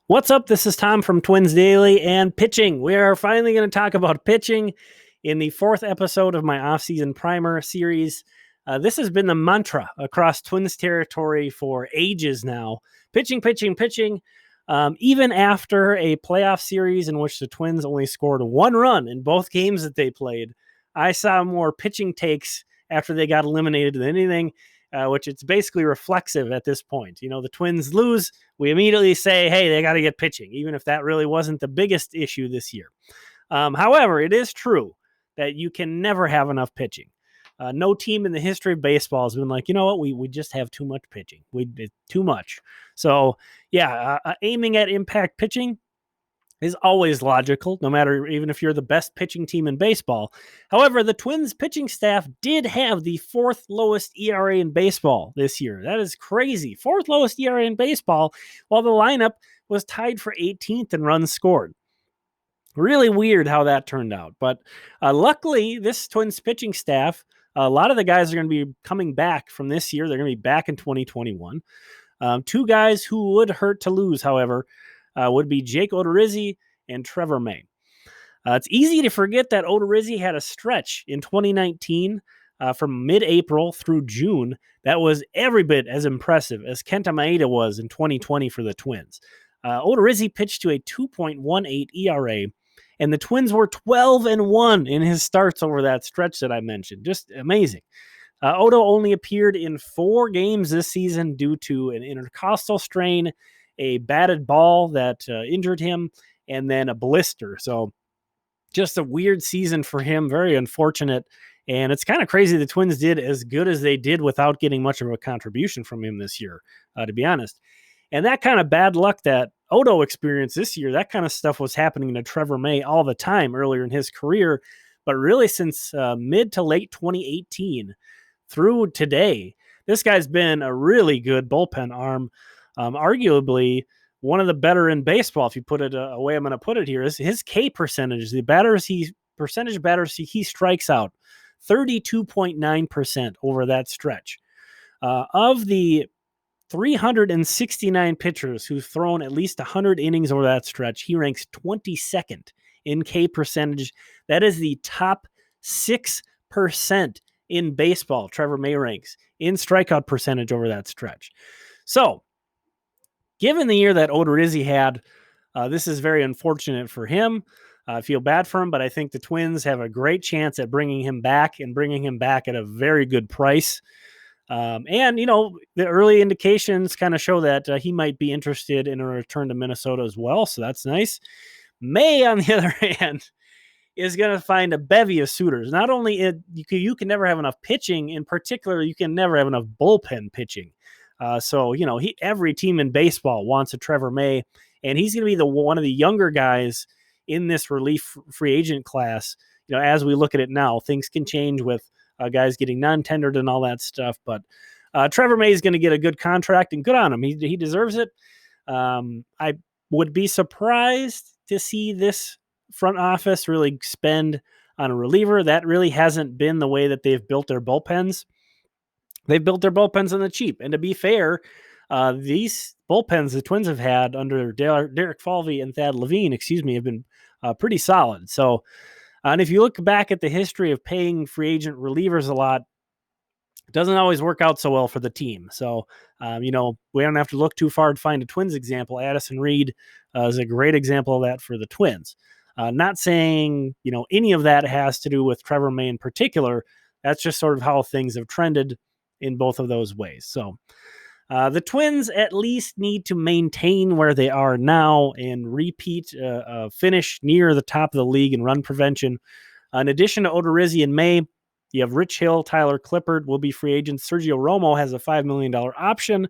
What's up? This is Tom from Twins Daily and pitching. We are finally going to talk about pitching in the fourth episode of my offseason primer series. This has been the mantra across Twins territory for ages now. Pitching, pitching, pitching. Even after a playoff series in which the Twins only scored one run in both games that they played, I saw more pitching takes after they got eliminated than anything, which it's basically reflexive at this point. You know, the Twins lose, we immediately say, hey, they got to get pitching, even if that really wasn't the biggest issue this year. However, it is true that you can never have enough pitching. No team in the history of baseball has been like, you know what, we just have too much pitching. We did too much. So, yeah, aiming at impact pitching is always logical, no matter even if you're the best pitching team in baseball. However, the Twins pitching staff did have the fourth lowest ERA in baseball this year. That is crazy. Fourth lowest ERA in baseball, while the lineup was tied for 18th in runs scored. Really weird how that turned out. But luckily, this Twins pitching staff, a lot of the guys are going to be coming back from this year. They're going to be back in 2021. Two guys who would hurt to lose, however, would be Jake Odorizzi and Trevor May. It's easy to forget that Odorizzi had a stretch in 2019 from mid-April through June that was every bit as impressive as Kenta Maeda was in 2020 for the Twins. Odorizzi pitched to a 2.18 ERA, and the Twins were 12-1 in his starts over that stretch that I mentioned. Just amazing. Odo only appeared in 4 games this season due to an intercostal strain, a batted ball that injured him, and then a blister. So just a weird season for him, very unfortunate. And it's kind of crazy the Twins did as good as they did without getting much of a contribution from him this year, to be honest. And that kind of bad luck that Odo experienced this year, that kind of stuff was happening to Trevor May all the time earlier in his career. But really since mid to late 2018 through today, this guy's been a really good bullpen arm. Arguably one of the better in baseball, if you put it a way I'm going to put it here, is his K percentage, the batters he strikes out, 32.9% over that stretch. Of the 369 pitchers who've thrown at least 100 innings over that stretch, he ranks 22nd in K percentage. That is the top 6% in baseball. Trevor May ranks in strikeout percentage over that stretch. So, given the year that Odorizzi had, this is very unfortunate for him. I feel bad for him, but I think the Twins have a great chance at bringing him back and bringing him back at a very good price. And, you know, the early indications kind of show that he might be interested in a return to Minnesota as well. So that's nice. May, on the other hand, is going to find a bevy of suitors. Not only you can never have enough pitching, in particular, you can never have enough bullpen pitching. So, you know, every team in baseball wants a Trevor May, and he's going to be one of the younger guys in this relief free agent class. You know, as we look at it now, things can change with guys getting non-tendered and all that stuff. But Trevor May is going to get a good contract, and good on him. He deserves it. I would be surprised to see this front office really spend on a reliever. That really hasn't been the way that they've built their bullpens. They've built their bullpens on the cheap. And to be fair, these bullpens the Twins have had under Derek Falvey and Thad Levine, have been pretty solid. So, and if you look back at the history of paying free agent relievers a lot, it doesn't always work out so well for the team. So, you know, we don't have to look too far to find a Twins example. Addison Reed is a great example of that for the Twins. Not saying, you know, any of that has to do with Trevor May in particular. That's just sort of how things have trended in both of those ways. So the Twins at least need to maintain where they are now and repeat finish near the top of the league in run prevention. In addition to Odorizzi and May, you have Rich Hill, Tyler Clippard will be free agents. Sergio Romo has a $5 million option.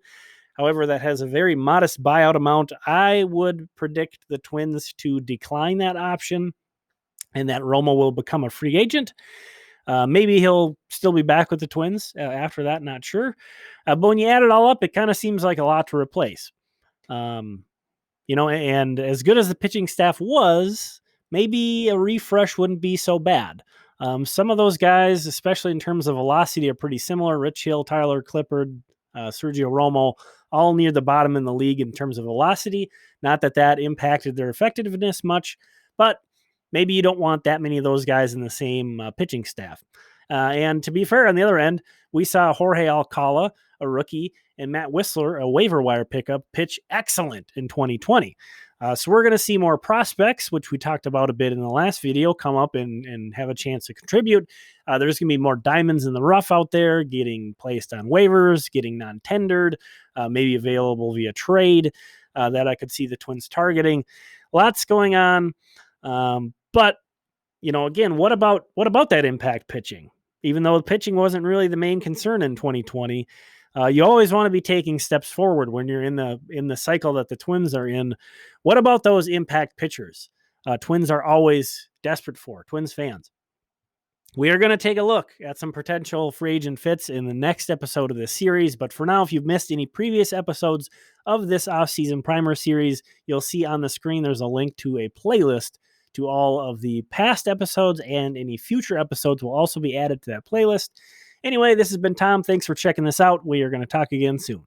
However, that has a very modest buyout amount. I would predict the Twins to decline that option and that Romo will become a free agent. Maybe he'll still be back with the Twins after that, not sure. But when you add it all up, it kind of seems like a lot to replace. You know, and as good as the pitching staff was, maybe a refresh wouldn't be so bad. Some of those guys, especially in terms of velocity, are pretty similar. Rich Hill, Tyler Clippard, Sergio Romo, all near the bottom in the league in terms of velocity. Not that impacted their effectiveness much, but maybe you don't want that many of those guys in the same pitching staff. And to be fair, on the other end, we saw Jorge Alcala, a rookie, and Matt Whistler, a waiver wire pickup, pitch excellent in 2020. So we're going to see more prospects, which we talked about a bit in the last video, come up and have a chance to contribute. There's going to be more diamonds in the rough out there, getting placed on waivers, getting non-tendered, maybe available via trade that I could see the Twins targeting. Lots going on. But, again, what about that impact pitching? Even though the pitching wasn't really the main concern in 2020, you always want to be taking steps forward when you're in the cycle that the Twins are in. What about those impact pitchers? Twins are always desperate for, Twins fans. We are going to take a look at some potential free agent fits in the next episode of this series. But for now, if you've missed any previous episodes of this offseason primer series, you'll see on the screen there's a link to a playlist to all of the past episodes, and any future episodes will also be added to that playlist. Anyway, this has been Tom. Thanks for checking this out. We are going to talk again soon.